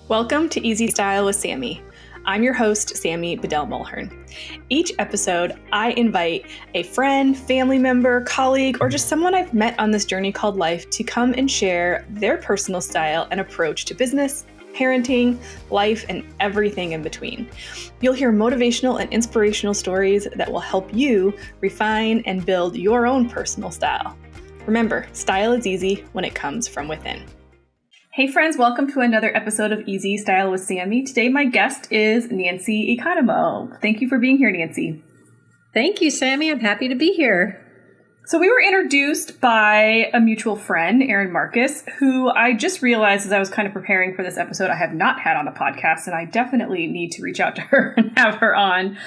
Welcome to Easy Style with Sami. I'm your host, Sami Bedell-Mulhern. Each episode, I invite a friend, family member, colleague, or just someone I've met on this journey called life to come and share their personal style and approach to business, parenting, life, and everything in between. You'll hear motivational and inspirational stories that will help you refine and build your own personal style. Remember, style is easy when it comes from within. Hey friends, welcome to another episode of Easy Style with Sami. Today my guest is Nancy Economou. Thank you for being here, Nancy. Thank you, Sami. I'm happy to be here. So we were introduced by a mutual friend, Erin Marcus, who I just realized as I was kind of preparing for this episode I have not had on the podcast, and I definitely need to reach out to her and have her on.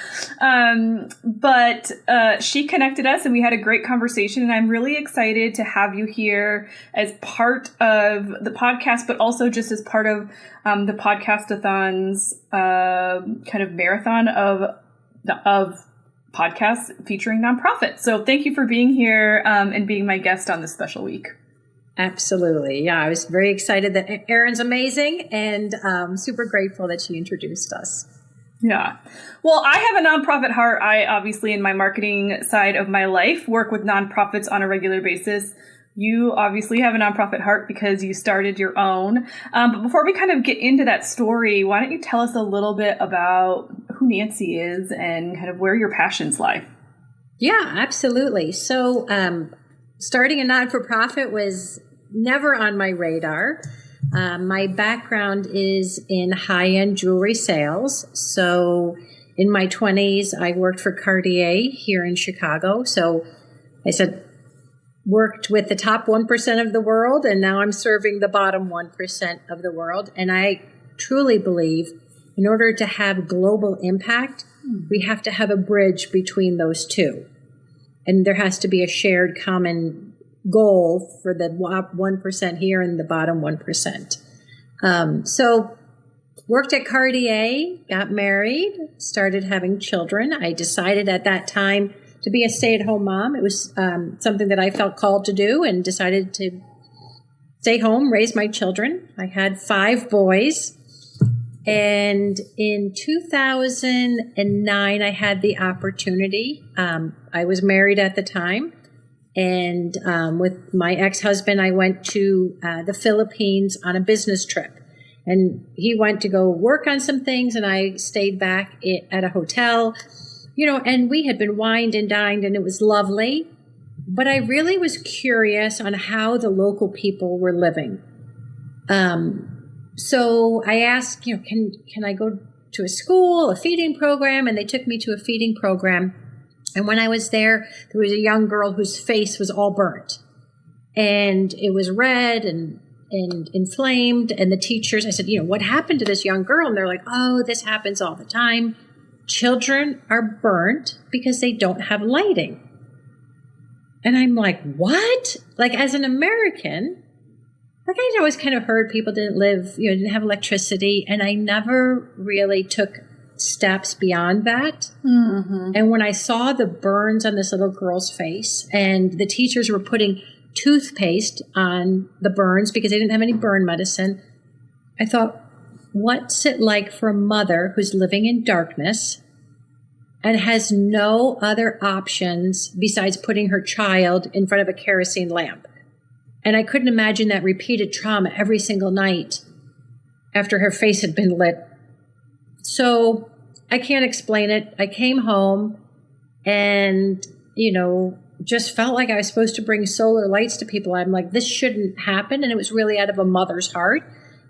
But she connected us and we had a great conversation, and I'm really excited to have you here as part of the podcast, but also just as part of the Podcast-a-thon's kind of marathon of podcasts featuring nonprofits. So thank you for being here and being my guest on this special week. Absolutely. Yeah, I was very excited that Erin's amazing and super grateful that she introduced us. Yeah. Well, I have a nonprofit heart. I obviously, in my marketing side of my life, work with nonprofits on a regular basis. You obviously have a nonprofit heart because you started your own. But before we kind of get into that story, why don't you tell us a little bit about who Nancy is and kind of where your passions lie? Yeah, absolutely. So starting a not-for-profit was never on my radar. My background is in high-end jewelry sales. So in my 20s, I worked for Cartier here in Chicago. So I said, worked with the top 1% of the world, and now I'm serving the bottom 1% of the world. And I truly believe in order to have global impact, we have to have a bridge between those two. And there has to be a shared common goal for the 1% here and the bottom 1%. So worked at Cartier, got married, started having children. I decided at that time to be a stay-at-home mom. It was something that I felt called to do and decided to stay home, raise my children. I had 5 boys. And in 2009, I had the opportunity. I was married at the time. And with my ex-husband, I went to the Philippines on a business trip. And he went to go work on some things, and I stayed back at a hotel. You know, and we had been wined and dined, and it was lovely. But I really was curious on how the local people were living. So I asked, can I go to a school, a feeding program? And they took me to a feeding program. And when I was there was a young girl whose face was all burnt. And it was red and inflamed. And the teachers, I said, what happened to this young girl? And they're like, oh, this happens all the time. Children are burnt because they don't have lighting. And I'm like, what? Like, as an American, I always kind of heard people didn't have electricity, and I never really took steps beyond that. Mm-hmm. And when I saw the burns on this little girl's face, and the teachers were putting toothpaste on the burns because they didn't have any burn medicine, I thought, what's it like for a mother who's living in darkness and has no other options besides putting her child in front of a kerosene lamp? And I couldn't imagine that repeated trauma every single night after her face had been lit. So I can't explain it. I came home and, just felt like I was supposed to bring solar lights to people. I'm like, this shouldn't happen. And it was really out of a mother's heart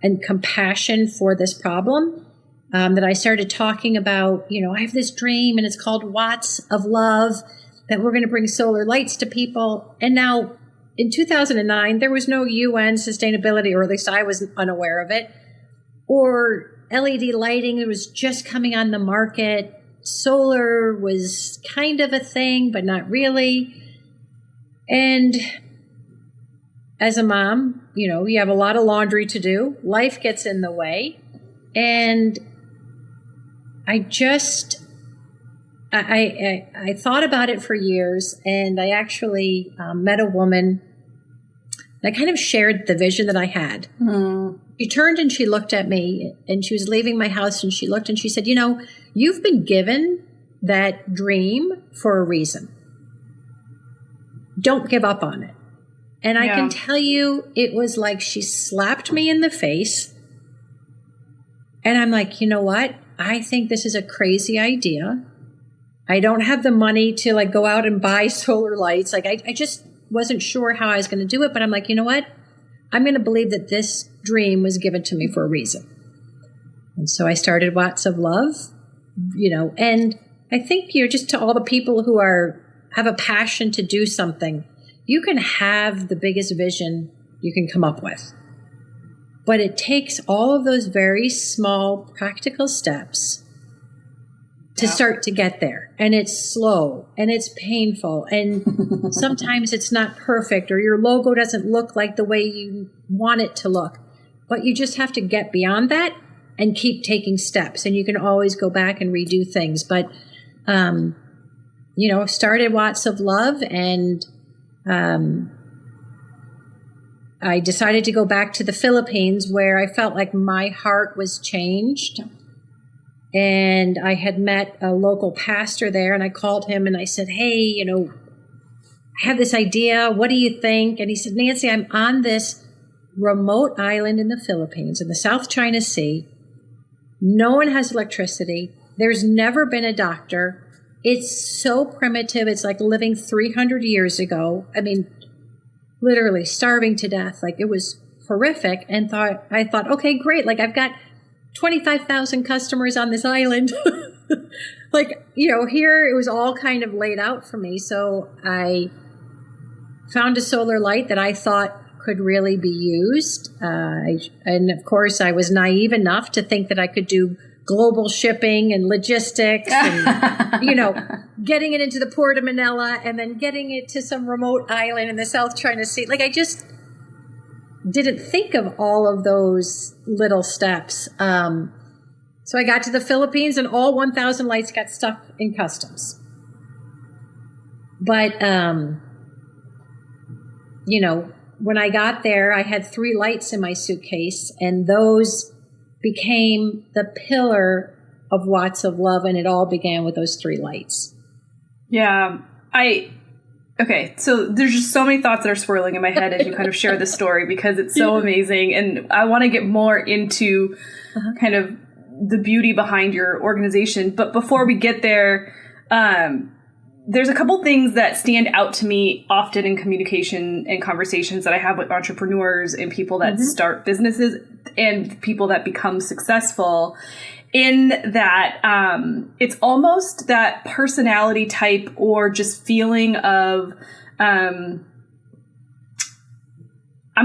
and compassion for this problem, that I started talking about, I have this dream and it's called Watts of Love, that we're going to bring solar lights to people. And now in 2009, there was no UN sustainability, or at least I was unaware of it, or LED lighting. It was just coming on the market. Solar was kind of a thing, but not really. And as a mom, you have a lot of laundry to do. Life gets in the way. And I thought about it for years, and I actually met a woman. And I kind of shared the vision that I had. She turned and she looked at me, and she was leaving my house, and she looked and she said, you know, you've been given that dream for a reason. Don't give up on it. And I can tell you, it was like she slapped me in the face. And I'm like, you know what? I think this is a crazy idea. I don't have the money to like go out and buy solar lights. Like I just wasn't sure how I was going to do it. But I'm like, you know what? I'm going to believe that this dream was given to me for a reason. And so I started Watts of Love, you know, and I think, you know, just to all the people who have a passion to do something, you can have the biggest vision you can come up with. But it takes all of those very small practical steps to start to get there. And it's slow and it's painful. And sometimes it's not perfect, or your logo doesn't look like the way you want it to look. But you just have to get beyond that and keep taking steps. And you can always go back and redo things. But, you know, started Watts of Love, and I decided to go back to the Philippines, where I felt like my heart was changed. And I had met a local pastor there, and I called him and I said, hey, you know, I have this idea. What do you think? And he said, Nancy, I'm on this remote island in the Philippines in the South China Sea. No one has electricity. There's never been a doctor. It's so primitive. It's like living 300 years ago. I mean, literally starving to death. Like, it was horrific. And I thought, okay, great. Like, I've got 25,000 customers on this island. Like, you know, here it was all kind of laid out for me. So I found a solar light that I thought could really be used. And of course, I was naive enough to think that I could do global shipping and logistics and, you know, getting it into the port of Manila and then getting it to some remote island in the South China Sea. Like, I just didn't think of all of those little steps. So I got to the Philippines, and all 1,000 lights got stuck in customs. But, you know, when I got there, I had 3 lights in my suitcase, and those became the pillar of Watts of Love, and it all began with those 3 lights. Yeah. Okay, so there's just so many thoughts that are swirling in my head as you kind of share the story, because it's so amazing. And I want to get more into kind of the beauty behind your organization. But before we get there, there's a couple things that stand out to me often in communication and conversations that I have with entrepreneurs and people that start businesses and people that become successful, in that it's almost that personality type or just feeling of I'm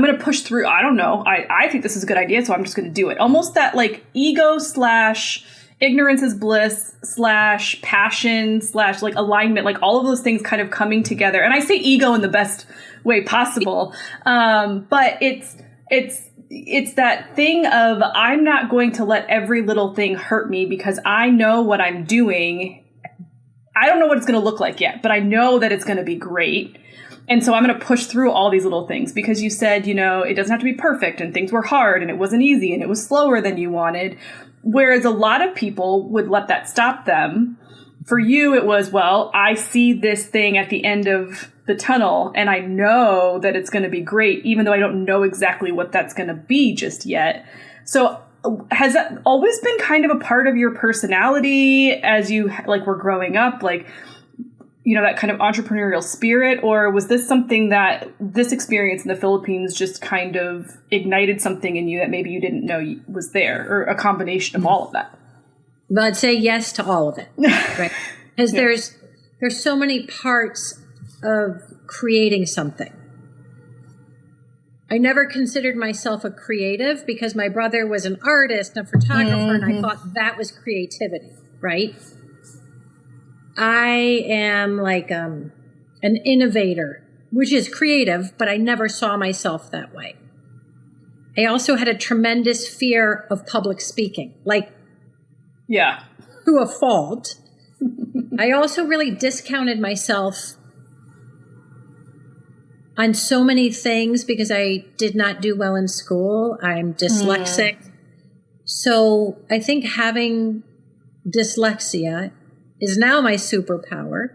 going to push through. I don't know. I think this is a good idea, so I'm just going to do it. Almost that like ego / ignorance is bliss / passion / like alignment, like all of those things kind of coming together. And I say ego in the best way possible. But it's that thing of, I'm not going to let every little thing hurt me, because I know what I'm doing. I don't know what it's going to look like yet, but I know that it's going to be great. And so I'm going to push through all these little things, because you said, you know, it doesn't have to be perfect, and things were hard, and it wasn't easy, and it was slower than you wanted. Whereas a lot of people would let that stop them. For you, it was, well, I see this thing at the end of the tunnel, and I know that it's going to be great, even though I don't know exactly what that's going to be just yet. So has that always been kind of a part of your personality as you like were growing up, like, you know, that kind of entrepreneurial spirit? Or was this something that this experience in the Philippines just kind of ignited something in you that maybe you didn't know was there, or a combination of all of that? But I'd say yes to all of it, right? Because there's so many parts of creating something. I never considered myself a creative, because my brother was an artist and a photographer, and I thought that was creativity, right? I am like an innovator, which is creative, but I never saw myself that way. I also had a tremendous fear of public speaking, like, yeah, to a fault. I also really discounted myself on so many things because I did not do well in school. I'm dyslexic. So I think having dyslexia is now my superpower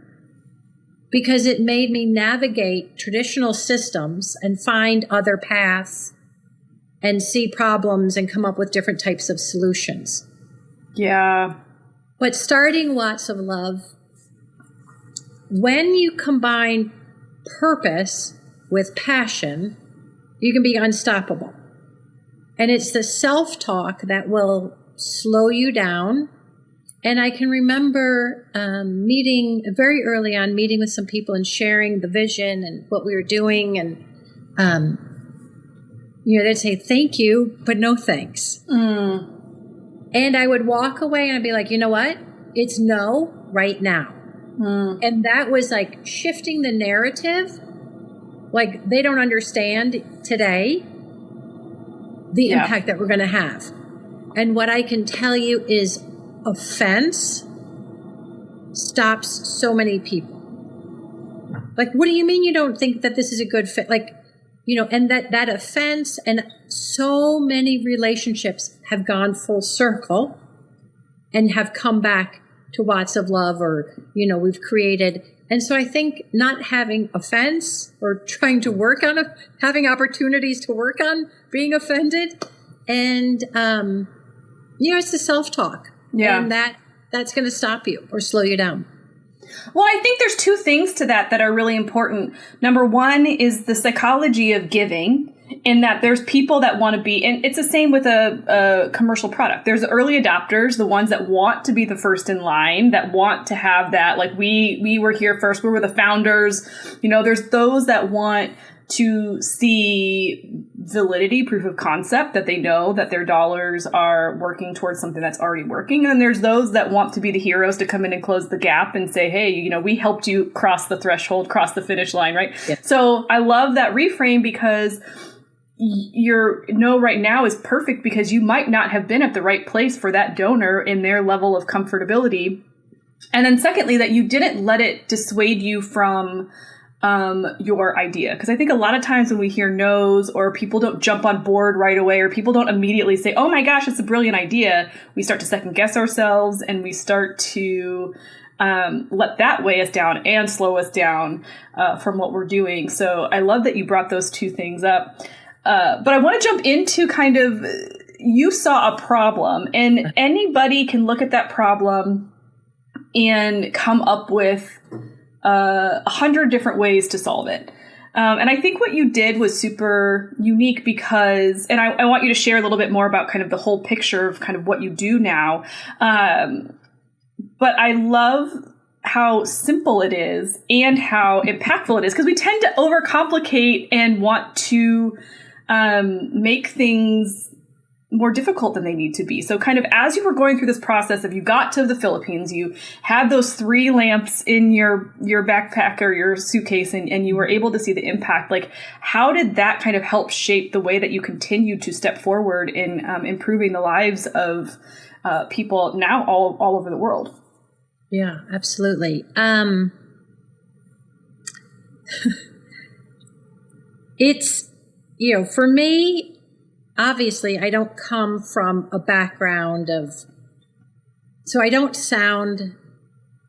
because it made me navigate traditional systems and find other paths and see problems and come up with different types of solutions. Yeah. But starting Lots of Love, when you combine purpose with passion, you can be unstoppable. And it's the self-talk that will slow you down. And I can remember meeting very early on, meeting with some people and sharing the vision and what we were doing. And, they'd say, thank you, but no thanks. And I would walk away and I'd be like, you know what? It's no right now. And that was like shifting the narrative. Like they don't understand today the impact that we're going to have. And what I can tell you is offense stops so many people. Like, what do you mean you don't think that this is a good fit? Like, and that offense and so many relationships have gone full circle and have come back to Lots of Love or, we've created. And so I think not having offense or trying to work on having opportunities to work on being offended. And, it's the self-talk. Yeah. And that's going to stop you or slow you down. Well, I think there's two things to that are really important. Number one is the psychology of giving, in that there's people that want to be, and it's the same with a commercial product. There's early adopters, the ones that want to be the first in line, that want to have that, like we were here first, we were the founders. There's those that want to see validity, proof of concept, that they know that their dollars are working towards something that's already working. And there's those that want to be the heroes to come in and close the gap and say, hey, we helped you cross the threshold, cross the finish line, right? Yeah. So I love that reframe because your no right now is perfect because you might not have been at the right place for that donor in their level of comfortability. And then secondly, that you didn't let it dissuade you from your idea. Because I think a lot of times when we hear no's or people don't jump on board right away or people don't immediately say, oh my gosh, it's a brilliant idea, we start to second guess ourselves and we start to let that weigh us down and slow us down from what we're doing. So I love that you brought those two things up. But I want to jump into kind of, you saw a problem and anybody can look at that problem and come up with 100 different ways to solve it. And I think what you did was super unique because, and I want you to share a little bit more about kind of the whole picture of kind of what you do now. But I love how simple it is and how impactful it is, because we tend to overcomplicate and want to make things more difficult than they need to be. So kind of as you were going through this process of you got to the Philippines, you had those 3 lamps in your backpack or your suitcase and you were able to see the impact. Like, how did that kind of help shape the way that you continue to step forward in improving the lives of people now all over the world? Yeah, absolutely. It's, for me, obviously, I don't come from a background so I don't sound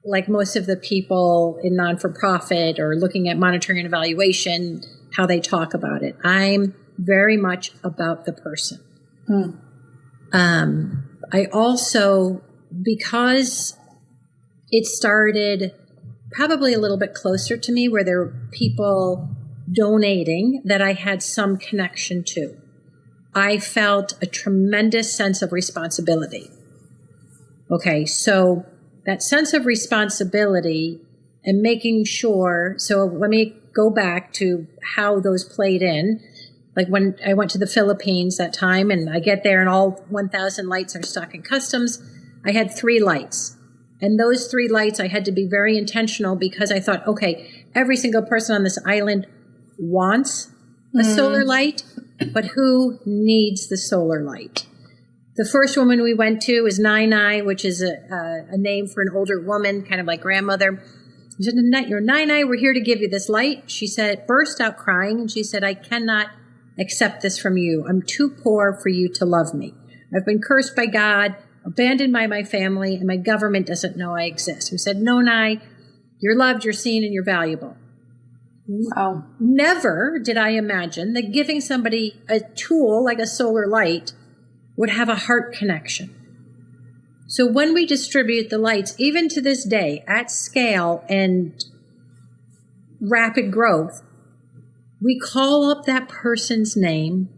like most of the people in non-for-profit or looking at monitoring and evaluation, how they talk about it. I'm very much about the person. I also, because it started probably a little bit closer to me where there were people donating that I had some connection to, I felt a tremendous sense of responsibility. Okay, so that sense of responsibility and making sure, so let me go back to how those played in. Like when I went to the Philippines that time and I get there and all 1,000 lights are stuck in customs, I had 3 lights. And those 3 lights, I had to be very intentional because I thought, okay, every single person on this island wants a solar light, but who needs the solar light? The first woman we went to is Nai, which is a name for an older woman, kind of like grandmother. She said, your Nai, we're here to give you this light. She said, burst out crying, and she said, I cannot accept this from you. I'm too poor for you to love me. I've been cursed by God, abandoned by my family, and my government doesn't know I exist. We said, no, Nai, you're loved, you're seen, and you're valuable. Wow. Never did I imagine that giving somebody a tool like a solar light would have a heart connection. So when we distribute the lights, even to this day, at scale and rapid growth, we call up that person's name.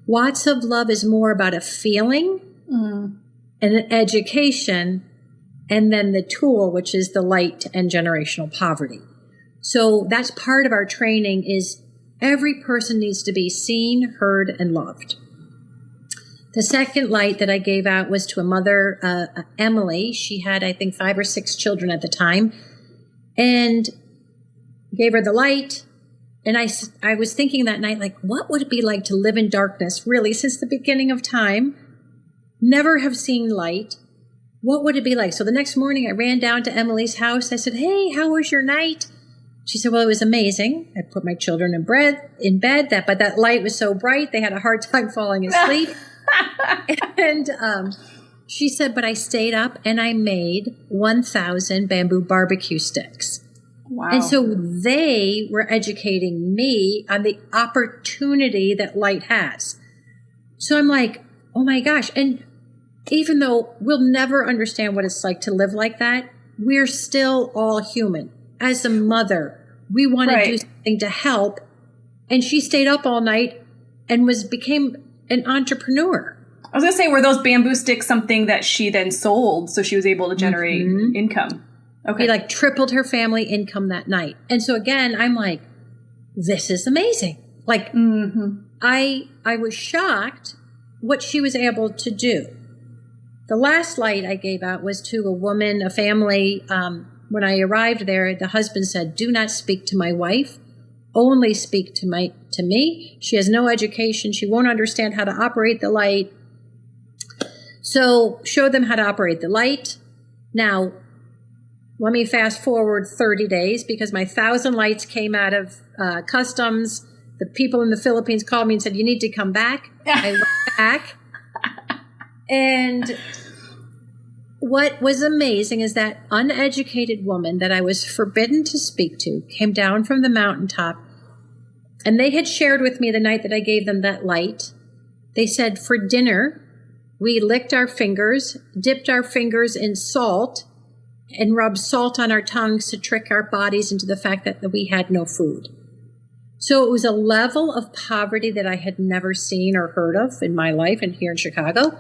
Watts of Love is more about a feeling and an education, and then the tool, which is the light to end generational poverty. So that's part of our training is every person needs to be seen, heard, and loved. The second light that I gave out was to a mother, Emily. She had, I think, 5 or 6 children at the time, and gave her the light. And I was thinking that night, like, what would it be like to live in darkness, really, since the beginning of time, never have seen light? What would it be like? So the next morning, I ran down to Emily's house. I said, hey, how was your night? She said, well, it was amazing. I put my children in bed, but that light was so bright, they had a hard time falling asleep. And she said, but I stayed up and I made 1,000 bamboo barbecue sticks. Wow. And so they were educating me on the opportunity that light has. So I'm like, oh my gosh. And even though we'll never understand what it's like to live like that, we're still all human. As a mother, we want to do something to help. And she stayed up all night and became an entrepreneur. I was going to say, were those bamboo sticks something that she then sold so she was able to generate income? Okay. We tripled her family income that night. And so again, I'm like, this is amazing. I was shocked what she was able to do. The last light I gave out was to a woman, a family. When I arrived there, the husband said, do not speak to my wife. Only speak to me. She has no education. She won't understand how to operate the light. So show them how to operate the light. Now, let me fast forward 30 days because my 1,000 lights came out of customs. The people in the Philippines called me and said, you need to come back. I went back. And what was amazing is that uneducated woman that I was forbidden to speak to came down from the mountaintop, and they had shared with me the night that I gave them that light. They said, for dinner, we licked our fingers, dipped our fingers in salt, and rubbed salt on our tongues to trick our bodies into the fact that we had no food. So it was a level of poverty that I had never seen or heard of in my life and here in Chicago.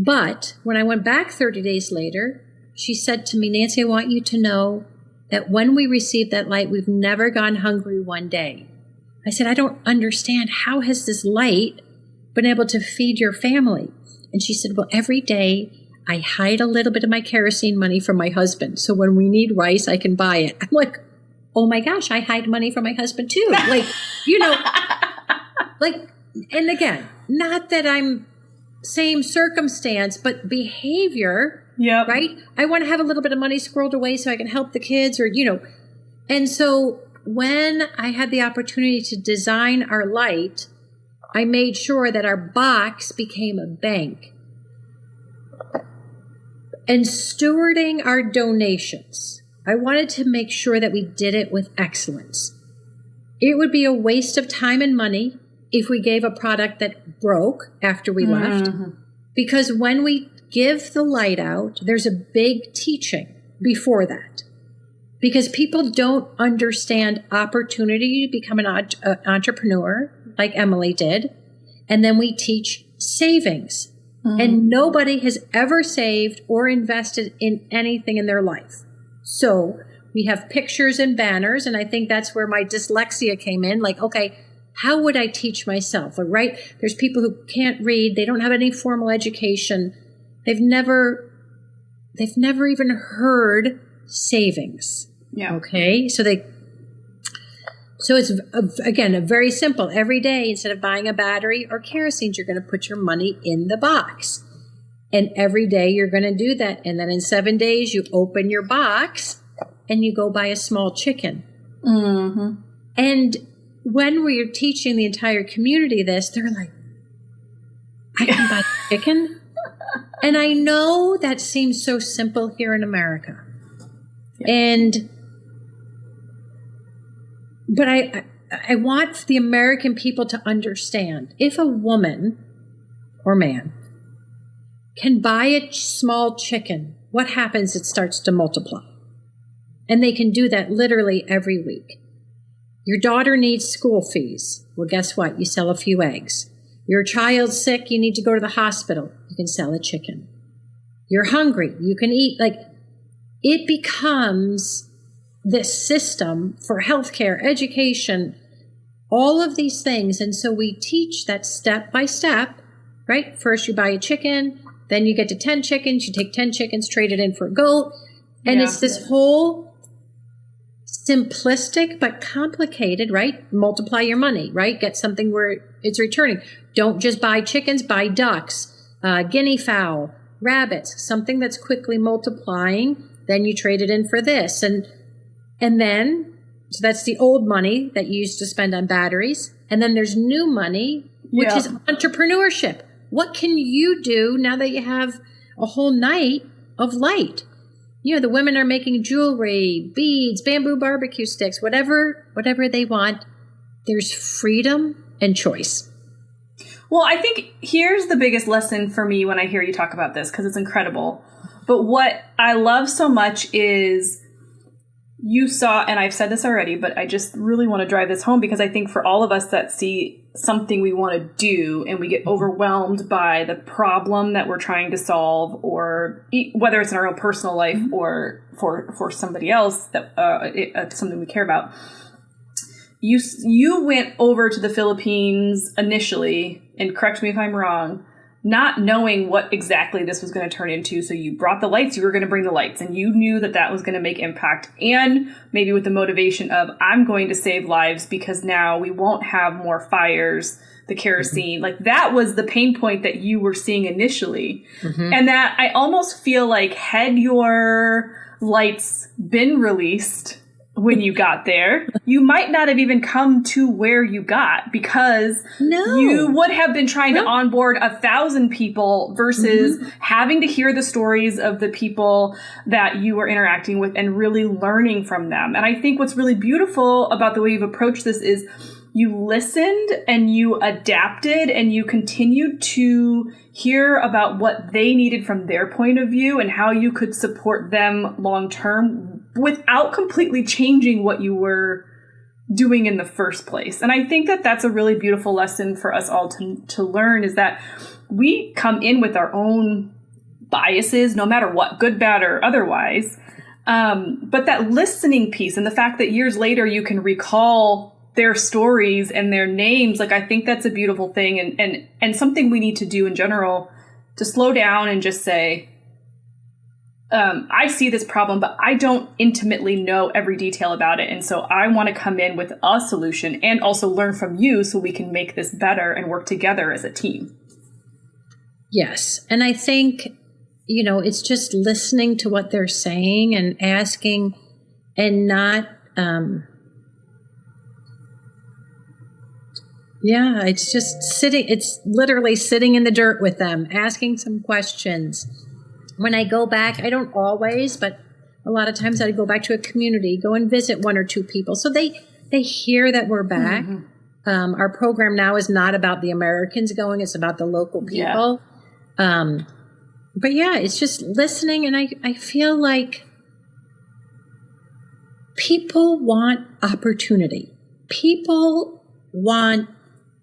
But when I went back 30 days later, she said to me, Nancy, I want you to know that when we received that light, we've never gone hungry one day. I said, I don't understand. How has this light been able to feed your family? And she said, well, every day I hide a little bit of my kerosene money from my husband. So when we need rice, I can buy it. I'm like, oh my gosh, I hide money from my husband too. And again, not that I'm same circumstance, but behavior, right? I want to have a little bit of money squirreled away so I can help the kids And so when I had the opportunity to design our light, I made sure that our box became a bank. And stewarding our donations, I wanted to make sure that we did it with excellence. It would be a waste of time and money if we gave a product that broke after we left. Because when we give the light out, there's a big teaching before that. Because people don't understand opportunity to become an entrepreneur, like Emily did. And then we teach savings. And nobody has ever saved or invested in anything in their life. So we have pictures and banners, and I think that's where my dyslexia came in. Okay, how would I teach myself? Right? There's people who can't read. They don't have any formal education. They've never even heard savings. Yeah. Okay. So it's, again, a very simple. Every day, instead of buying a battery or kerosene, you're going to put your money in the box. And every day you're going to do that. And then in 7 days, you open your box and you go buy a small chicken. Mm-hmm. And when we're teaching the entire community this, they're like, I can buy chicken? And I know that seems so simple here in America. Yeah. But I want the American people to understand, if a woman or man can buy a small chicken, what happens? It starts to multiply. And they can do that literally every week. Your daughter needs school fees. Well, guess what? You sell a few eggs. Your child's sick. You need to go to the hospital. You can sell a chicken. You're hungry. You can eat. Like, it becomes this system for healthcare, education, all of these things. And so we teach that step by step, right? First you buy a chicken, then you get to 10 chickens, you take 10 chickens, trade it in for a goat. And it's this whole simplistic but complicated, right? Multiply your money, right? Get something where it's returning. Don't just buy chickens, buy ducks, guinea fowl, rabbits, something that's quickly multiplying. Then you trade it in for this. And then, so that's the old money that you used to spend on batteries. And then there's new money, which is entrepreneurship. What can you do now that you have a whole night of light? You know, the women are making jewelry, beads, bamboo barbecue sticks, whatever they want. There's freedom and choice. Well, I think here's the biggest lesson for me when I hear you talk about this, because it's incredible. But what I love so much is you saw, and I've said this already, but I just really want to drive this home, because I think for all of us that see something we want to do and we get overwhelmed by the problem that we're trying to solve, or whether it's in our own personal life or for somebody else, that something we care about. You went over to the Philippines initially, and correct me if I'm wrong, not knowing what exactly this was going to turn into. So you brought the lights, you were going to bring the lights, and you knew that was going to make impact, and maybe with the motivation of, I'm going to save lives because now we won't have more fires, the kerosene. Like, that was the pain point that you were seeing initially. And that I almost feel like, had your lights been released when you got there, you might not have even come to where you got, because you would have been trying to onboard 1,000 people versus having to hear the stories of the people that you were interacting with and really learning from them. And I think what's really beautiful about the way you've approached this is you listened and you adapted and you continued to hear about what they needed from their point of view and how you could support them long term without completely changing what you were doing in the first place. And I think that that's a really beautiful lesson for us all to learn, is that we come in with our own biases, no matter what, good, bad, or otherwise. But that listening piece and the fact that years later you can recall their stories and their names, like, I think that's a beautiful thing, and something we need to do in general, to slow down and just say, I see this problem, but I don't intimately know every detail about it. And so I want to come in with a solution and also learn from you so we can make this better and work together as a team. Yes. And I think, it's just listening to what they're saying and asking, and not, it's just it's literally sitting in the dirt with them, asking some questions. When I go back, I don't always, but a lot of times I go back to a community, go and visit one or two people. So they hear that we're back. Our program now is not about the Americans going, it's about the local people. But it's just listening. And I feel like people want opportunity. People want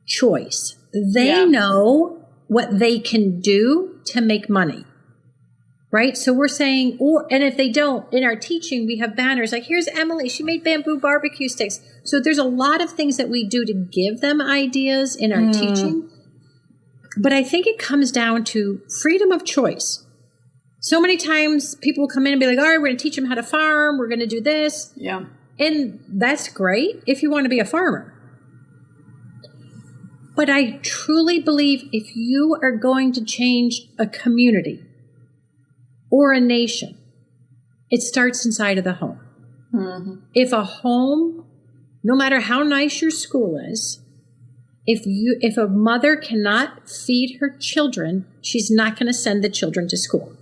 choice. They know what they can do to make money. Right? So we're saying, and if they don't, in our teaching, we have banners like, here's Emily, she made bamboo barbecue sticks. So there's a lot of things that we do to give them ideas in our teaching. But I think it comes down to freedom of choice. So many times people will come in and be like, all right, we're going to teach them how to farm. We're going to do this. Yeah. And that's great if you want to be a farmer. But I truly believe if you are going to change a community or a nation, it starts inside of the home. If a home, no matter how nice your school is, if a mother cannot feed her children, she's not going to send the children to school.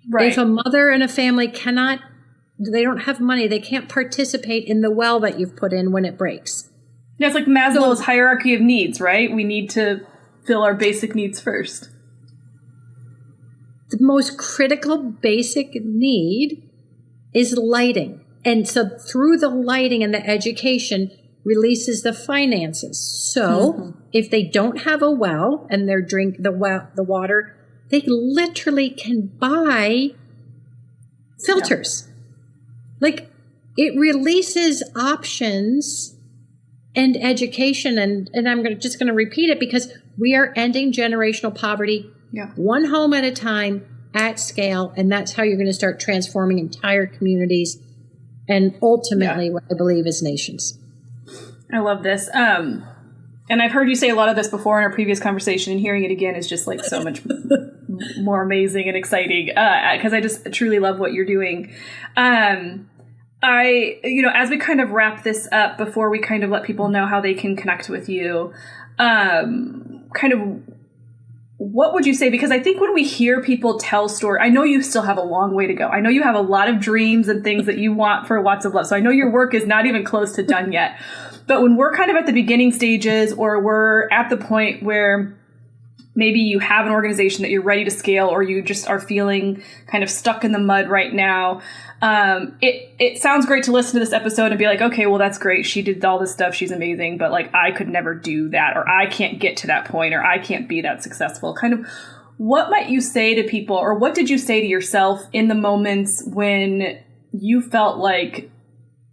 Right. If a mother and a family they don't have money, they can't participate in the well that you've put in when it breaks. Yeah, it's like Maslow's hierarchy of needs, right? We need to fill our basic needs first. The most critical basic need is lighting. And so through the lighting and the education releases the finances. So if they don't have a well and they're the water, they literally can buy filters. Like, it releases options and education. And I'm just going to repeat it because we are ending generational poverty one home at a time at scale. And that's how you're going to start transforming entire communities and ultimately what I believe is nations. I love this. And I've heard you say a lot of this before in our previous conversation, and hearing it again is just like so much more amazing and exciting because I just truly love what you're doing. As we kind of wrap this up, before we kind of let people know how they can connect with you, kind of what would you say? Because I think when we hear people tell stories, I know you still have a long way to go. I know you have a lot of dreams and things that you want for Watts of Love. So I know your work is not even close to done yet. But when we're kind of at the beginning stages, or we're at the point where maybe you have an organization that you're ready to scale, or you just are feeling kind of stuck in the mud right now, it sounds great to listen to this episode and be like, okay, well, that's great. She did all this stuff. She's amazing. But like, I could never do that, or I can't get to that point, or I can't be that successful. Kind of what might you say to people, or what did you say to yourself in the moments when you felt like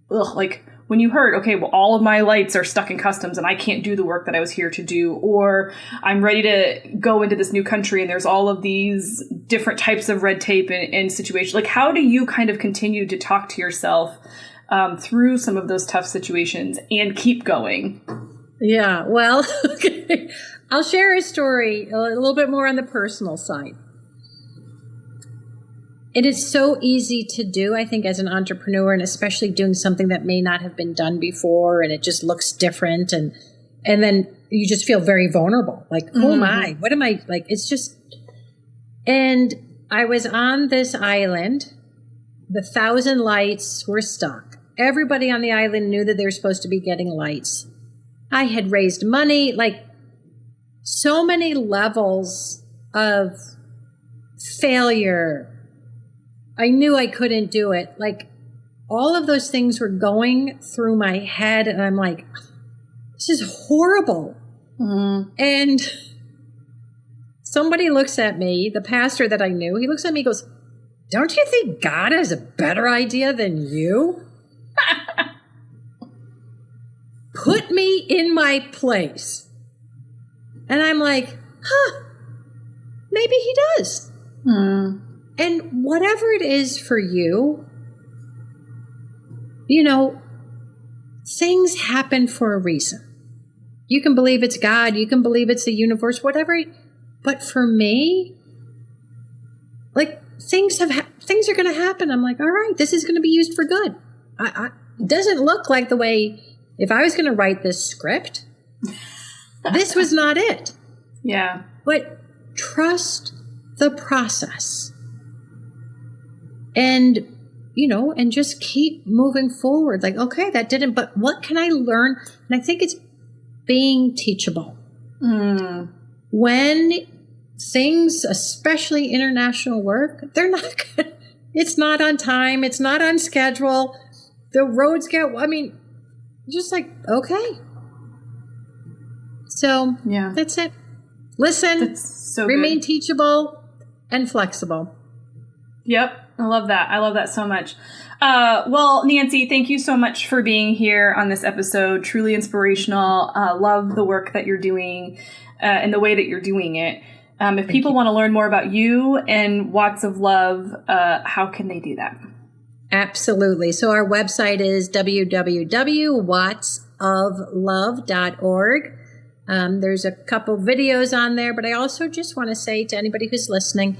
when you heard, okay, well, all of my lights are stuck in customs and I can't do the work that I was here to do, or I'm ready to go into this new country and there's all of these different types of red tape and situations. Like, how do you kind of continue to talk to yourself through some of those tough situations and keep going? Yeah, well, I'll share a story a little bit more on the personal side. It is so easy to do, I think, as an entrepreneur, and especially doing something that may not have been done before, and it just looks different, and then you just feel very vulnerable. Like, who am I? What am I? Like, it's just... And I was on this island. The 1,000 lights were stuck. Everybody on the island knew that they were supposed to be getting lights. I had raised money, like, so many levels of failure. I knew I couldn't do it. Like, all of those things were going through my head, and I'm like, this is horrible. And somebody looks at me, the pastor that I knew, he looks at me and goes, don't you think God has a better idea than you? Put me in my place. And I'm like, maybe he does. And whatever it is for you, things happen for a reason. You can believe it's God, you can believe it's the universe, whatever. But for me, like, things are going to happen. I'm like, all right, this is going to be used for good. It doesn't look like the way, if I was going to write this script, this was not it. Yeah. But trust the process. And, and just keep moving forward. Like, okay, that didn't, but what can I learn? And I think it's being teachable. When things, especially international work, they're not good. It's not on time. It's not on schedule. The roads just like, okay. So yeah, that's it. Listen, that's so remain good. Teachable and flexible. Yep. I love that. I love that so much. Well, Nancy, thank you so much for being here on this episode. Truly inspirational. Love the work that you're doing and the way that you're doing it. If people want to learn more about you and Watts of Love, how can they do that? Absolutely. So our website is www.wattsoflove.org. There's a couple videos on there, but I also just want to say to anybody who's listening,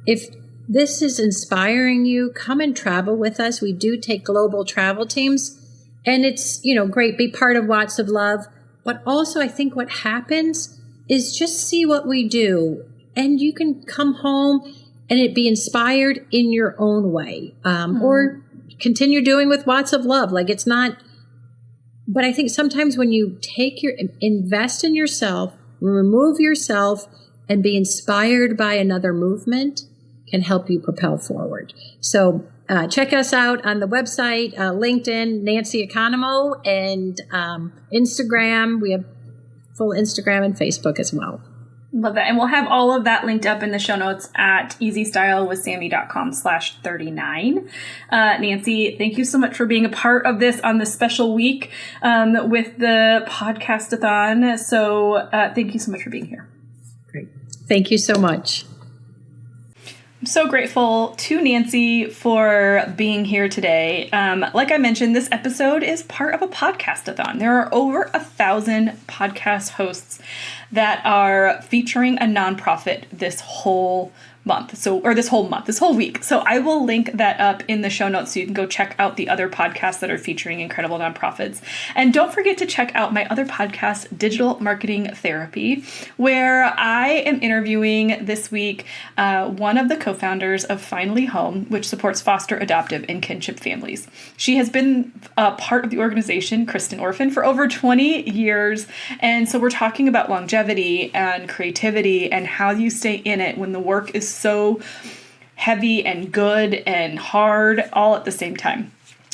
if this is inspiring you, come and travel with us. We do take global travel teams, and it's, great, be part of Watts of Love. But also I think what happens is just see what we do, and you can come home and it be inspired in your own way, or continue doing with Watts of Love. Like, it's not, but I think sometimes when you invest in yourself, remove yourself, and be inspired by another movement, can help you propel forward. So check us out on the website, LinkedIn, Nancy Economou, and Instagram. We have full Instagram and Facebook as well. Love that. And we'll have all of that linked up in the show notes at easystylewithsammy.com/39. Nancy, thank you so much for being a part of this on this special week with the podcast-a-thon. So thank you so much for being here. Great. Thank you so much. I'm so grateful to Nancy for being here today. Like I mentioned, this episode is part of a podcast-a-thon. There are over 1,000 podcast hosts that are featuring a nonprofit this whole week. So I will link that up in the show notes so you can go check out the other podcasts that are featuring incredible nonprofits. And don't forget to check out my other podcast, Digital Marketing Therapy, where I am interviewing this week one of the co-founders of Finally Home, which supports foster, adoptive, and kinship families. She has been a part of the organization, Kristen Orphan, for over 20 years. And so we're talking about longevity and creativity and how you stay in it when the work is so heavy and good and hard all at the same time.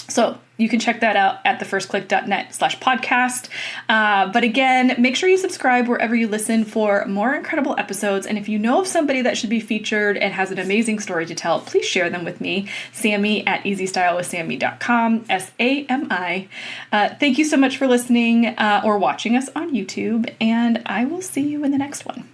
So you can check that out at thefirstclick.net/podcast. But again, make sure you subscribe wherever you listen for more incredible episodes. And if you know of somebody that should be featured and has an amazing story to tell, please share them with me. Sami at easystylewithsammy.com, SAMI. Thank you so much for listening or watching us on YouTube, and I will see you in the next one.